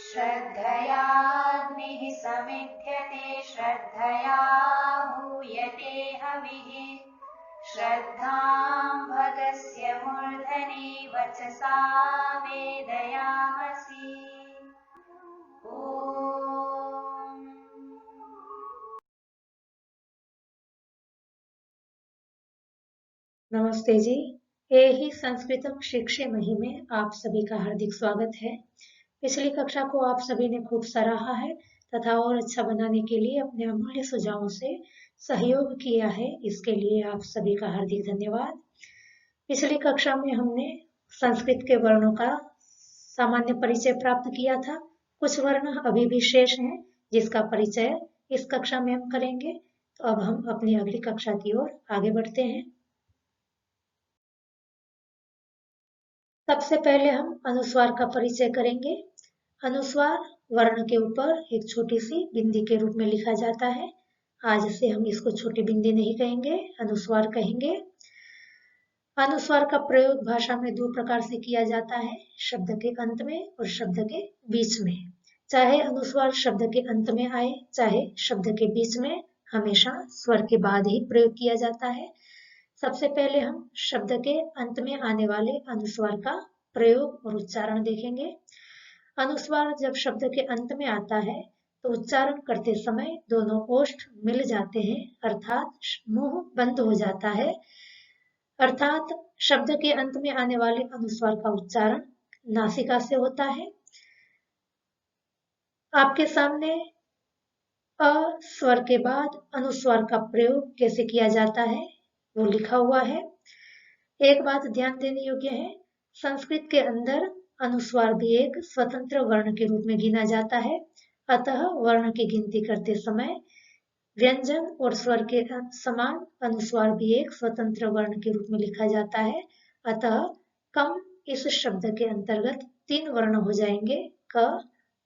श्रद्धयाग्निः समिध्यते श्रद्धया हूयते हविः श्रद्धां भगस्य मूर्धनि वचसा वेदयामसि। नमस्ते जी। यही संस्कृतम शिक्षे मही में आप सभी का हार्दिक स्वागत है। पिछली कक्षा को आप सभी ने खूब सराहा है तथा और अच्छा बनाने के लिए अपने अमूल्य सुझावों से सहयोग किया है। इसके लिए आप सभी का हार्दिक धन्यवाद। पिछली कक्षा में हमने संस्कृत के वर्णों का सामान्य परिचय प्राप्त किया था। कुछ वर्ण अभी भी शेष हैं जिसका परिचय इस कक्षा में हम करेंगे। तो अब हम अपनी अगली कक्षा की ओर आगे बढ़ते हैं। सबसे पहले हम अनुस्वार का परिचय करेंगे। अनुस्वार वर्ण के ऊपर एक छोटी सी बिंदी के रूप में लिखा जाता है। आज से हम इसको छोटी बिंदी नहीं कहेंगे, अनुस्वार कहेंगे। अनुस्वार का प्रयोग भाषा में दो प्रकार से किया जाता है, शब्द के अंत में और शब्द के बीच में। चाहे अनुस्वार शब्द के अंत में आए चाहे शब्द के बीच में, हमेशा स्वर के बाद ही प्रयोग किया जाता है। सबसे पहले हम शब्द के अंत में आने वाले अनुस्वार का प्रयोग और उच्चारण देखेंगे। अनुस्वार जब शब्द के अंत में आता है तो उच्चारण करते समय दोनों ओष्ठ मिल जाते हैं, अर्थात मुंह बंद हो जाता है। अर्थात शब्द के अंत में आने वाले अनुस्वार का उच्चारण नासिका से होता है। आपके सामने अ स्वर के बाद अनुस्वार का प्रयोग कैसे किया जाता है वो लिखा हुआ है। एक बात ध्यान देने योग्य है, संस्कृत के अंदर अनुस्वार भी एक स्वतंत्र वर्ण के रूप में गिना जाता है। अतः वर्ण की गिनती करते समय व्यंजन और स्वर के समान अनुस्वार भी एक स्वतंत्र वर्ण के रूप में लिखा जाता है। अतः कम इस शब्द के अंतर्गत 3 वर्ण हो जाएंगे, क,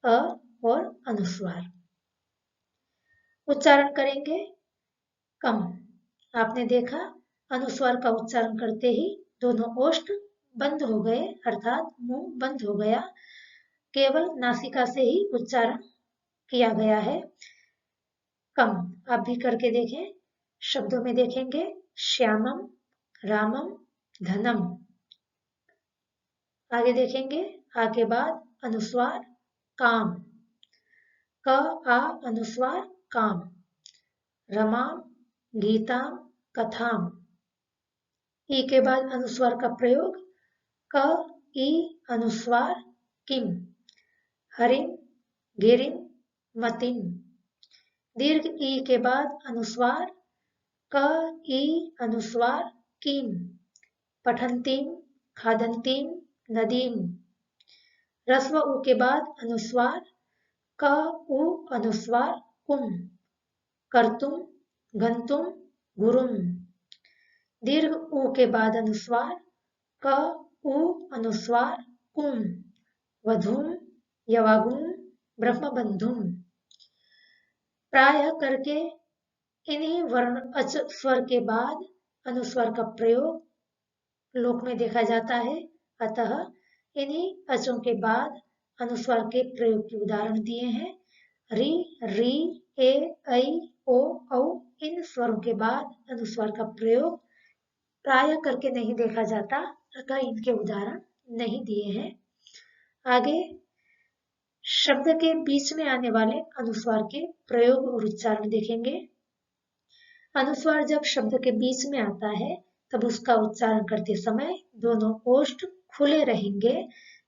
अ और अनुस्वार। उच्चारण करेंगे कम। आपने देखा अनुस्वार का उच्चारण करते ही दोनों ओष्ठ बंद हो गए, अर्थात मुंह बंद हो गया। केवल नासिका से ही उच्चारण किया गया है। कम आप भी करके देखें। शब्दों में देखेंगे श्यामम, रामम, धनम। आगे देखेंगे आ के बाद अनुस्वार काम, क आ अनुस्वार काम। रमाम, गीताम, कथाम। ई के बाद अनुस्वार का प्रयोग क, ई अनुस्वार किम। हरिम, गिरिम, मतिम। दीर्घ ई के बाद अनुस्वार क, ई अनुस्वार किम। पठन्तीम, खादन्तीम, नदीम। रस्व उ के बाद अनुस्वार क, उ अनुस्वार कुम। कर्तुम, गंतुम, गुरुम। दीर्घ उ के बाद अनुस्वार क, उ अनुस्वार कुम। वधूम, यवागुम, ब्रह्मबंधुम। प्रायः करके इन्हीं वर्ण अच स्वर के बाद अनुस्वार का प्रयोग लोक में देखा जाता है। अतः इन्हीं अचों के बाद अनुस्वार के प्रयोग के उदाहरण दिए हैं। री, री, ए, ऐ, ओ, औ। इन स्वरों के बाद अनुस्वार का प्रयोग प्राय करके नहीं देखा जाता, अतः इनके उदाहरण नहीं दिए हैं। आगे शब्द के बीच में आने वाले अनुस्वार के प्रयोग और उच्चारण देखेंगे। अनुस्वार जब शब्द के बीच में आता है तब उसका उच्चारण करते समय दोनों ओष्ठ खुले रहेंगे।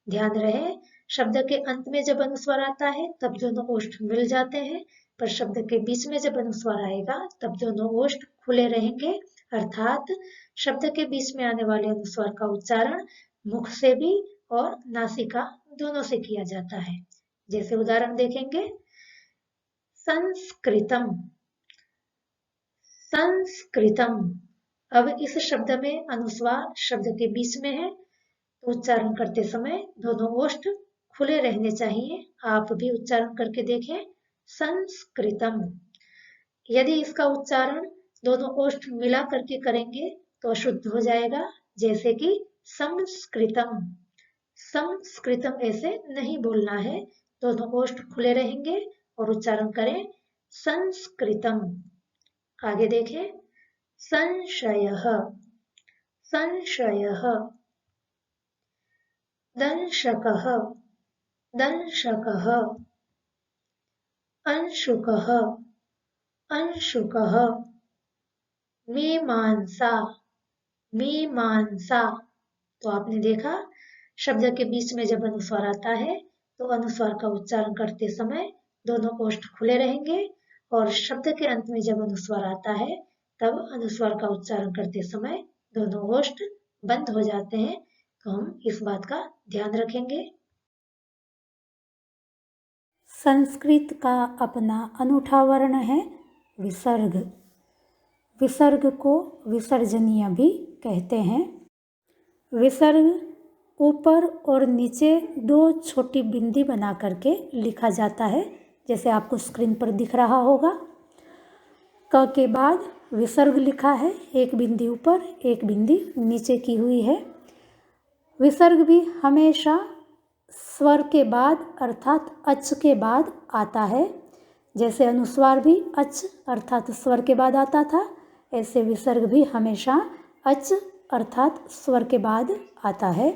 ध्यान रहे, शब्द के अंत में जब अनुस्वार आता है तब दोनों ओष्ठ मिल जाते हैं, पर शब्द के बीच में जब अनुस्वार आएगा तब दोनों ओष्ठ खुले रहेंगे। अर्थात शब्द के बीच में आने वाले अनुस्वार का उच्चारण मुख से भी और नासिका दोनों से किया जाता है। जैसे उदाहरण देखेंगे, संस्कृतम, संस्कृतम। अब इस शब्द में अनुस्वार शब्द के बीच में है तो उच्चारण करते समय दोनों ओष्ठ खुले रहने चाहिए। आप भी उच्चारण करके देखें, संस्कृतम। यदि इसका उच्चारण दोनों ओष्ठ मिला करके करेंगे तो अशुद्ध हो जाएगा, जैसे कि संस्कृतम। संस्कृतम ऐसे नहीं बोलना है, दोनों ओष्ठ खुले रहेंगे और उच्चारण करें संस्कृतम। आगे देखें, संशयः, संशयः, दंशकः, दंशकः, अंशुकः, अंशुकः, मीमांसा, मीमांसा। तो आपने देखा शब्द के बीच में जब अनुस्वार आता है तो अनुस्वार का उच्चारण करते समय दोनों ओष्ठ खुले रहेंगे और शब्द के अंत में जब अनुस्वार आता है तब अनुस्वार का उच्चारण करते समय दोनों ओष्ठ बंद हो जाते हैं। तो हम इस बात का ध्यान रखेंगे। संस्कृत का अपना अनूठा वर्ण है विसर्ग। विसर्ग को विसर्जनीय भी कहते हैं। विसर्ग ऊपर और नीचे दो छोटी बिंदी बना करके लिखा जाता है, जैसे आपको स्क्रीन पर दिख रहा होगा। क के बाद विसर्ग लिखा है, एक बिंदी ऊपर एक बिंदी नीचे की हुई है। विसर्ग भी हमेशा स्वर के बाद अर्थात अच के बाद आता है। जैसे अनुस्वार भी अच अर्थात स्वर के बाद आता था, ऐसे विसर्ग भी हमेशा अच अर्थात स्वर के बाद आता है।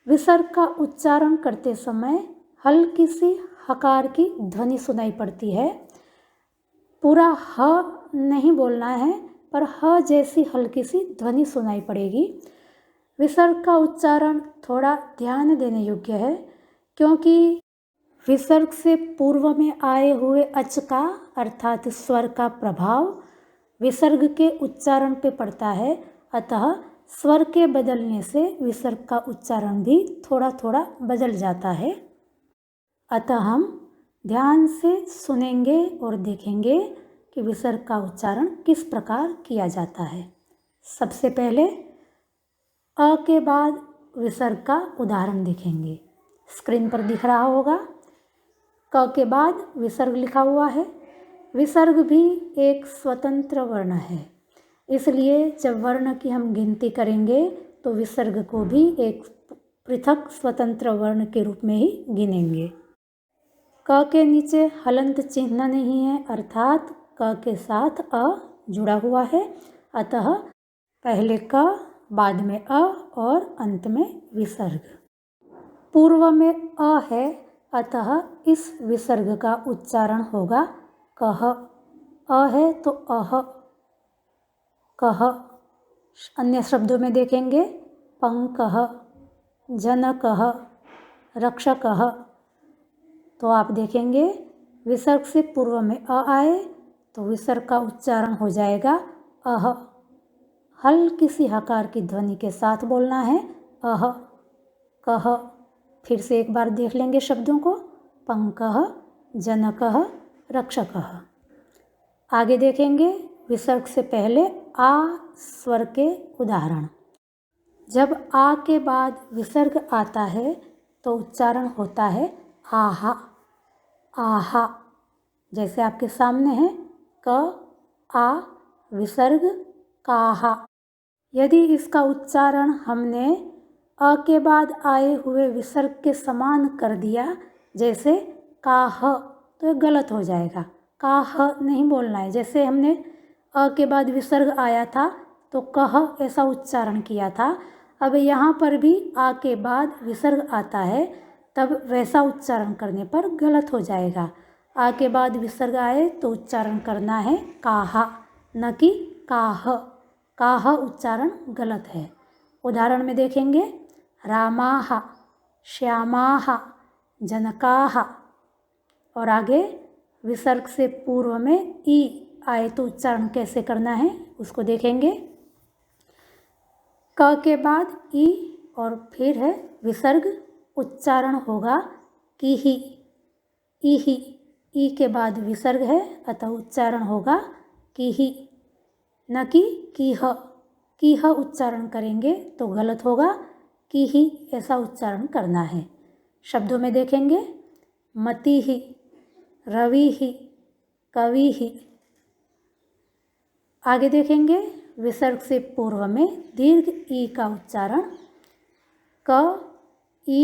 विसर्ग का उच्चारण करते समय हल्की सी हकार की ध्वनि सुनाई पड़ती है। पूरा ह नहीं बोलना है, पर ह जैसी हल्की सी ध्वनि सुनाई पड़ेगी। विसर्ग का उच्चारण थोड़ा ध्यान देने योग्य है, क्योंकि विसर्ग से पूर्व में आए हुए अच का अर्थात स्वर का प्रभाव विसर्ग के उच्चारण पे पड़ता है। अतः स्वर के बदलने से विसर्ग का उच्चारण भी थोड़ा थोड़ा बदल जाता है। अतः हम ध्यान से सुनेंगे और देखेंगे कि विसर्ग का उच्चारण किस प्रकार किया जाता है। सबसे पहले अ के बाद विसर्ग का उदाहरण देखेंगे। स्क्रीन पर दिख रहा होगा, क के बाद विसर्ग लिखा हुआ है। विसर्ग भी एक स्वतंत्र वर्ण है, इसलिए जब वर्ण की हम गिनती करेंगे तो विसर्ग को भी एक पृथक स्वतंत्र वर्ण के रूप में ही गिनेंगे। क के नीचे हलंत चिन्ह नहीं है, अर्थात क के साथ अ जुड़ा हुआ है। अतः पहले क, बाद में अ और अंत में विसर्ग। पूर्व में अ है, अतः इस विसर्ग का उच्चारण होगा कह। अ है तो अह, कह। अन्य शब्दों में देखेंगे पंकः, जनकः, रक्षकः। तो आप देखेंगे विसर्ग से पूर्व में अ आए तो विसर्ग का उच्चारण हो जाएगा अह। हल्की सी हकार की ध्वनि के साथ बोलना है अह, कह। फिर से एक बार देख लेंगे शब्दों को, पंकः, जनकः, रक्षकः। आगे देखेंगे विसर्ग से पहले आ स्वर के उदाहरण। जब आ के बाद विसर्ग आता है तो उच्चारण होता है आहा, आहा। जैसे आपके सामने है क आ विसर्ग काहा। यदि इसका उच्चारण हमने अ के बाद आए हुए विसर्ग के समान कर दिया, जैसे काह, तो ये गलत हो जाएगा। काह नहीं बोलना है। जैसे हमने अ के बाद विसर्ग आया था तो कह ऐसा उच्चारण किया था। अब यहाँ पर भी आ के बाद विसर्ग आता है, तब वैसा उच्चारण करने पर गलत हो जाएगा। आ के बाद विसर्ग आए तो उच्चारण करना है काहा, न कि काह। काह उच्चारण गलत है। उदाहरण में देखेंगे रामाः, श्यामाः, जनकाः। और आगे विसर्ग से पूर्व में ई आए तो उच्चारण कैसे करना है उसको देखेंगे। क के बाद ई और फिर है विसर्ग, उच्चारण होगा कीहि, इहि। ई के बाद विसर्ग है, अतः उच्चारण होगा कीहि, न कि कीह। कीह उच्चारण करेंगे तो गलत होगा, कीहि ऐसा उच्चारण करना है। शब्दों में देखेंगे मतिहि, रविहि, कविहि। आगे देखेंगे विसर्ग से पूर्व में दीर्घ ई का उच्चारण क, ई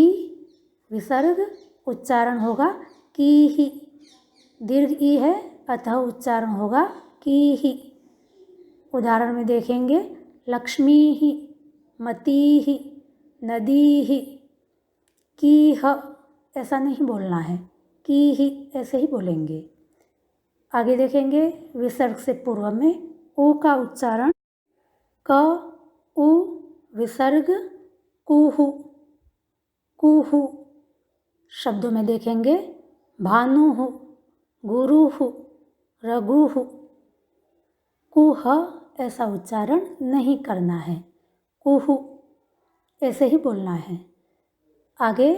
विसर्ग, उच्चारण होगा की ही। दीर्घ ई है अतः उच्चारण होगा की ही। उदाहरण में देखेंगे लक्ष्मी ही, मती ही, नदी ही। की ह ऐसा नहीं बोलना है, की ही ऐसे ही बोलेंगे। आगे देखेंगे विसर्ग से पूर्व में ऊ का उच्चारण क उ विसर्ग कुहू, कुहू। शब्दों में देखेंगे भानु, गुरु, रघु। कुह ऐसा उच्चारण नहीं करना है, कुहू ऐसे ही बोलना है। आगे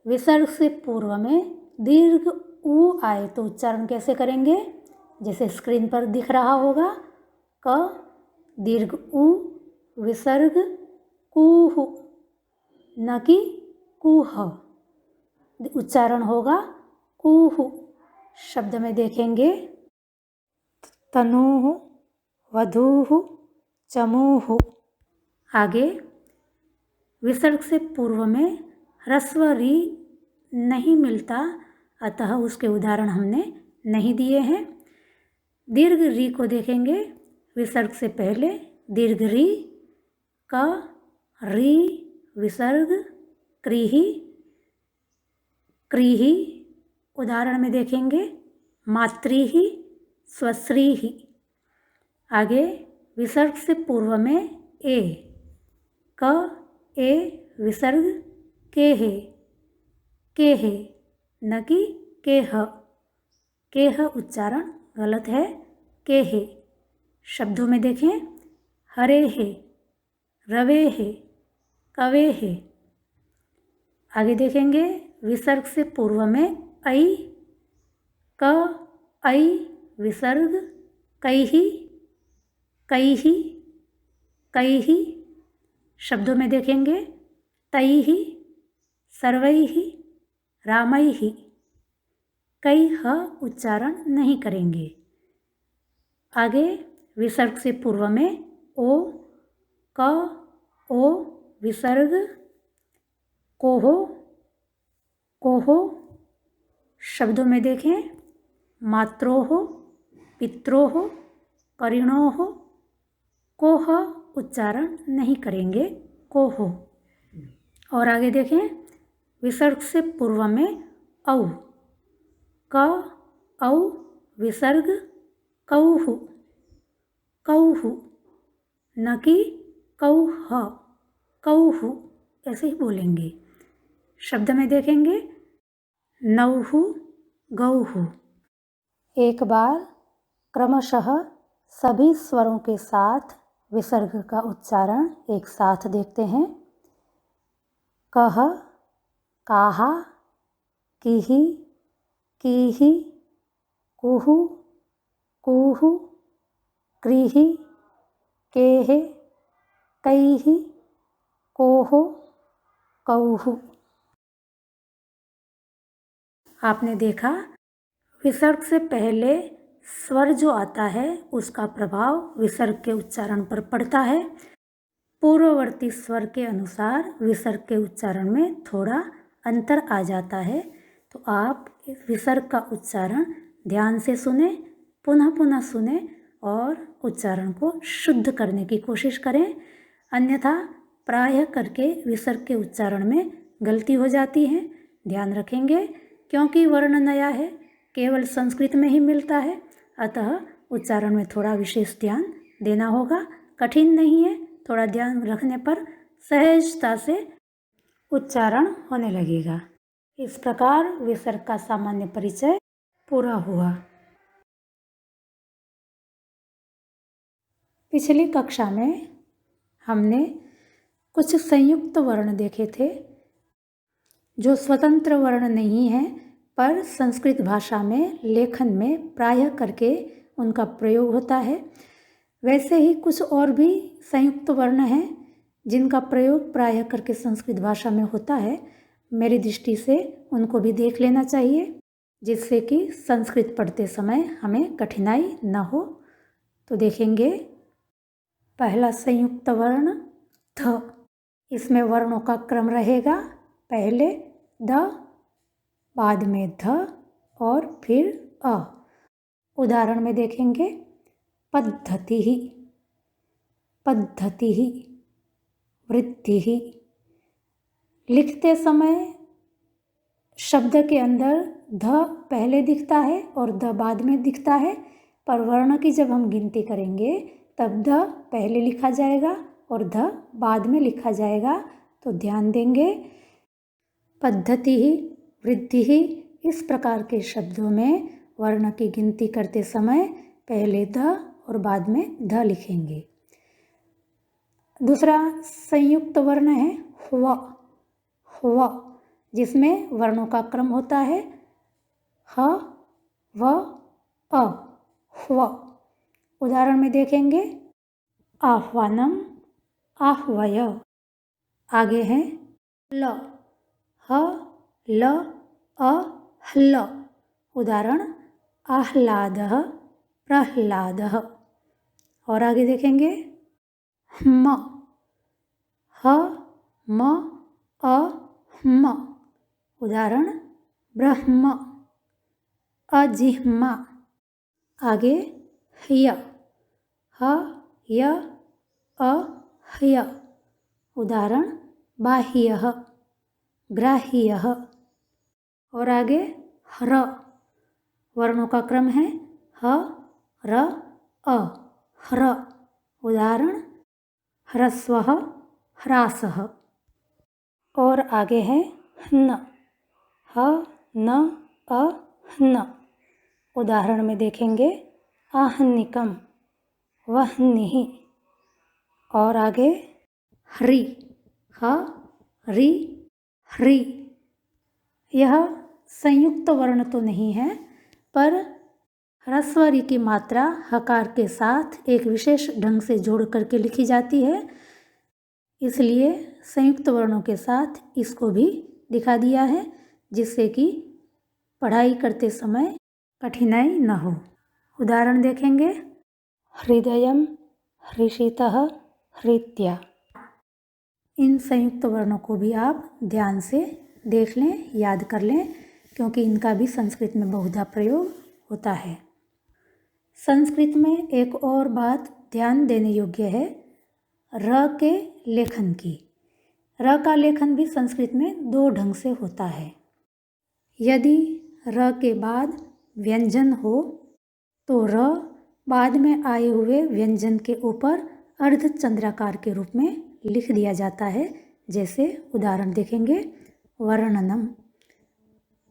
विसर्ग से पूर्व में दीर्घ ऊ आए तो उच्चारण कैसे करेंगे, जैसे स्क्रीन पर दिख रहा होगा। क दीर्घ ऊ विसर्ग कुहू, न कि कुह। उच्चारण होगा कुहू। शब्द में देखेंगे तनूः, वधूः, चमूः। आगे विसर्ग से पूर्व में ह्रस्व री नहीं मिलता अतः उसके उदाहरण हमने नहीं दिए हैं। दीर्घ री को देखेंगे विसर्ग से पहले दीर्घ री क री विसर्ग क्रीहि, क्रीहि। उदाहरण में देखेंगे मातृहि, स्वश्रीहि। आगे विसर्ग से पूर्व में ए क ए विसर्ग केहे, केहे न कि केह। केह उच्चारण गलत है, केहे। शब्दों में देखें हरे है, रवे है, कवे है। आगे देखेंगे विसर्ग से पूर्व में ऐ क ऐ विसर्ग कैहि, कैहि, कैहि। शब्दों में देखेंगे तैहि, सर्वैहि, रामैहि। कई ह उच्चारण नहीं करेंगे। आगे विसर्ग से पूर्व में ओ क ओ विसर्ग कोहो, कोहो। शब्दों में देखें मात्रोः, पित्रोः, करिणोः। कोह उच्चारण नहीं करेंगे, कोहो। और आगे देखें विसर्ग से पूर्व में औ क औ विसर्ग कौहु, कौहु न कि कौह, कौहु ऐसे ही बोलेंगे। शब्द में देखेंगे नौहु, गौहु। एक बार क्रमशः सभी स्वरों के साथ विसर्ग का उच्चारण एक साथ देखते हैं। कह, काहा, किहि, कीहि, कुहु, कूहु, क्रीहि, केहे, कैहि, कोहो, कौहु। आपने देखा विसर्ग से पहले स्वर जो आता है उसका प्रभाव विसर्ग के उच्चारण पर पड़ता है। पूर्ववर्ती स्वर के अनुसार विसर्ग के उच्चारण में थोड़ा अंतर आ जाता है, तो आप इस विसर्ग का उच्चारण ध्यान से सुने, पुनः पुनः सुने और उच्चारण को शुद्ध करने की कोशिश करें। अन्यथा प्रायः करके विसर्ग के उच्चारण में गलती हो जाती है। ध्यान रखेंगे क्योंकि वर्ण नया है, केवल संस्कृत में ही मिलता है, अतः उच्चारण में थोड़ा विशेष ध्यान देना होगा। कठिन नहीं है, थोड़ा ध्यान रखने पर सहजता से उच्चारण होने लगेगा। इस प्रकार विसर्ग का सामान्य परिचय पूरा हुआ। पिछली कक्षा में हमने कुछ संयुक्त वर्ण देखे थे जो स्वतंत्र वर्ण नहीं है, पर संस्कृत भाषा में लेखन में प्रायः करके उनका प्रयोग होता है। वैसे ही कुछ और भी संयुक्त वर्ण हैं जिनका प्रयोग प्रायः करके संस्कृत भाषा में होता है। मेरी दृष्टि से उनको भी देख लेना चाहिए, जिससे कि संस्कृत पढ़ते समय हमें कठिनाई न हो। तो देखेंगे पहला संयुक्त वर्ण थ। इसमें वर्णों का क्रम रहेगा। पहले द, बाद में ध और फिर अ। उदाहरण में देखेंगे पद्धतिः, पद्धतिः, वृद्धिः। लिखते समय शब्द के अंदर ध पहले दिखता है और द बाद में दिखता है, पर वर्ण की जब हम गिनती करेंगे तब ध पहले लिखा जाएगा और ध बाद में लिखा जाएगा। तो ध्यान देंगे पद्धतिः, वृद्धिः, इस प्रकार के शब्दों में वर्ण की गिनती करते समय पहले ध और बाद में ध लिखेंगे। दूसरा संयुक्त वर्ण है ह्व, ह्व, जिसमें वर्णों का क्रम होता है ह, व, अ, ह्व। उदाहरण में देखेंगे आह्वानम, आह्वय। आगे है ल, ह, ल, अ, ह्ल। उदाहरण आह्लादः, प्रह्लादः। और आगे देखेंगे ह्म, ह, म, अ, ह्म। उदाहरण ब्रह्म, अजिह्मा। आगे ह्य, ह, य, अ, ह्य। उदाहरण बाह्यः, ग्राह्यः। और आगे ह्र, वर्णों का क्रम है ह, र, अ, ह्र। उदाहरण ह्रस्वः, ह्रासः। और आगे है हन, ह, न, अ, हन। उदाहरण में देखेंगे आहनिकम, वह्निः। और आगे ह्री, ह, री, ह्री। यह संयुक्त वर्ण तो नहीं है, पर ह्रस्व री की मात्रा हकार के साथ एक विशेष ढंग से जोड़ करके लिखी जाती है, इसलिए संयुक्त वर्णों के साथ इसको भी दिखा दिया है, जिससे कि पढ़ाई करते समय कठिनाई न हो। उदाहरण देखेंगे हृदयम, हृषितः, हृत्या। इन संयुक्त वर्णों को भी आप ध्यान से देख लें, याद कर लें, क्योंकि इनका भी संस्कृत में बहुधा प्रयोग होता है। संस्कृत में एक और बात ध्यान देने योग्य है र के लेखन की। र का लेखन भी संस्कृत में दो ढंग से होता है। यदि र के बाद व्यंजन हो तो र बाद में आए हुए व्यंजन के ऊपर अर्धचंद्राकार के रूप में लिख दिया जाता है। जैसे उदाहरण देखेंगे वर्णनम।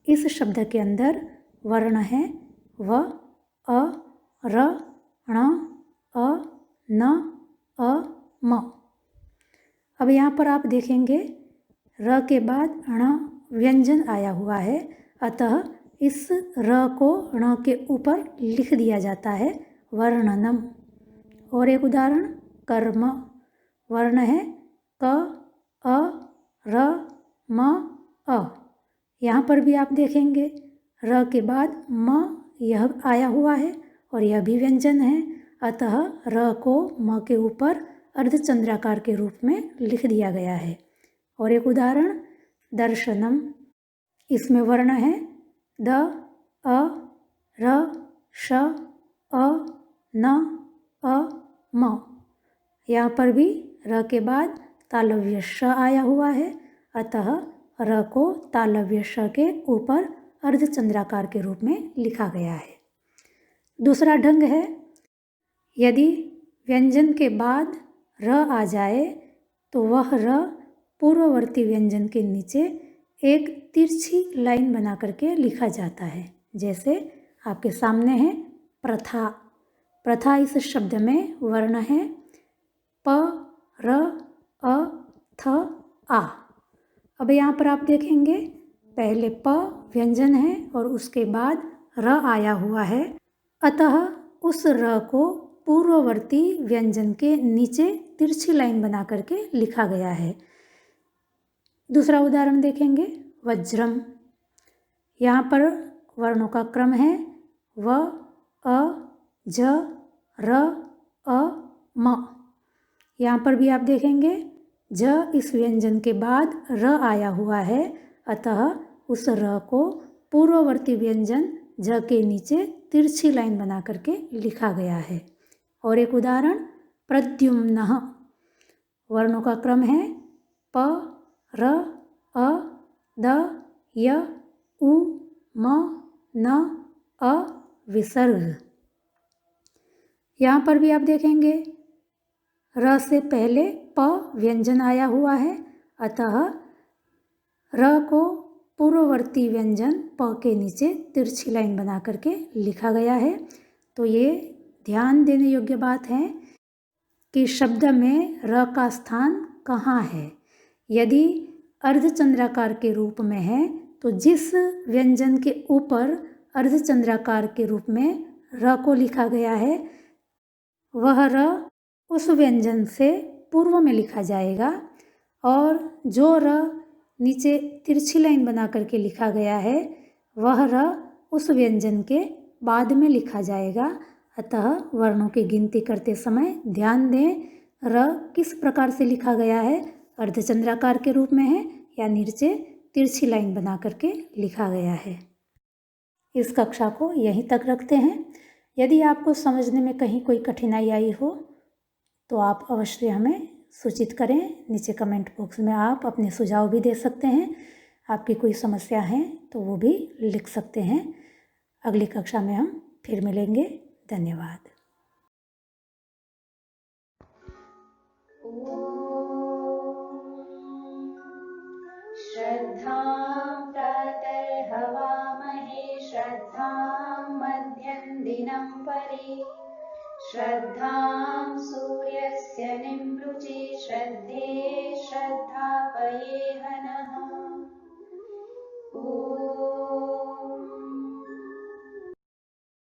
इस शब्द के अंदर वर्ण है व, अ, र, ण, अ, न, अ, म। अब यहाँ पर आप देखेंगे र के बाद ण व्यंजन आया हुआ है, अतः इस र को ण के ऊपर लिख दिया जाता है वर्णनम। और एक उदाहरण कर्म। वर्ण है क, अ, र, म, अ। यहाँ पर भी आप देखेंगे र के बाद म यह आया हुआ है और यह भी व्यंजन है, अतः र को म के ऊपर अर्धचंद्राकार के रूप में लिख दिया गया है। और एक उदाहरण दर्शनम। इसमें वर्ण है द, अ, र, श, अ, न, अ, म। यहाँ पर भी र के बाद तालव्य श आया हुआ है, अतः र को तालव्य श के ऊपर अर्धचंद्राकार के रूप में लिखा गया है। दूसरा ढंग है यदि व्यंजन के बाद र आ जाए तो वह र पूर्ववर्ती व्यंजन के नीचे एक तिरछी लाइन बना करके लिखा जाता है। जैसे आपके सामने है प्रथा। प्रथा इस शब्द में वर्ण है प, र, अ, थ, आ। अब यहाँ पर आप देखेंगे पहले प व्यंजन है और उसके बाद र आया हुआ है, अतः उस र को पूर्ववर्ती व्यंजन के नीचे तिरछी लाइन बना करके लिखा गया है। दूसरा उदाहरण देखेंगे वज्रम। यहाँ पर वर्णों का क्रम है व, अ, ज, र, अ, म। यहाँ पर भी आप देखेंगे ज इस व्यंजन के बाद र आया हुआ है, अतः उस र को पूर्ववर्ती व्यंजन ज के नीचे तिरछी लाइन बना करके लिखा गया है। और एक उदाहरण, प्रद्युम्नः। वर्णों का क्रम है प, र, अ, द, य, उ, म, न, अ, विसर्ग। यहाँ पर भी आप देखेंगे र से पहले प व्यंजन आया हुआ है, अतः र को पूर्ववर्ती व्यंजन प के नीचे तिरछी लाइन बना करके लिखा गया है। तो ये ध्यान देने योग्य बात है कि शब्द में र का स्थान कहाँ है। यदि अर्धचंद्राकार के रूप में है तो जिस व्यंजन के ऊपर अर्धचंद्राकार के रूप में र को लिखा गया है वह र उस व्यंजन से पूर्व में लिखा जाएगा, और जो र नीचे तिरछी लाइन बना करके लिखा गया है वह र उस व्यंजन के बाद में लिखा जाएगा। अतः वर्णों की गिनती करते समय ध्यान दें र किस प्रकार से लिखा गया है, अर्धचंद्राकार के रूप में है या नीचे तिरछी लाइन बना करके लिखा गया है। इस कक्षा को यहीं तक रखते हैं। यदि आपको समझने में कहीं कोई कठिनाई आई हो तो आप अवश्य हमें सूचित करें। नीचे कमेंट बॉक्स में आप अपने सुझाव भी दे सकते हैं। आपकी कोई समस्या है तो वो भी लिख सकते हैं। अगली कक्षा में हम फिर मिलेंगे। धन्यवाद। श्रद्धां प्रातर्हवामहे श्रद्धां मध्यं दिनं परि श्रद्धां सूर्यस्य निमृचे श्रद्धे श्रद्धा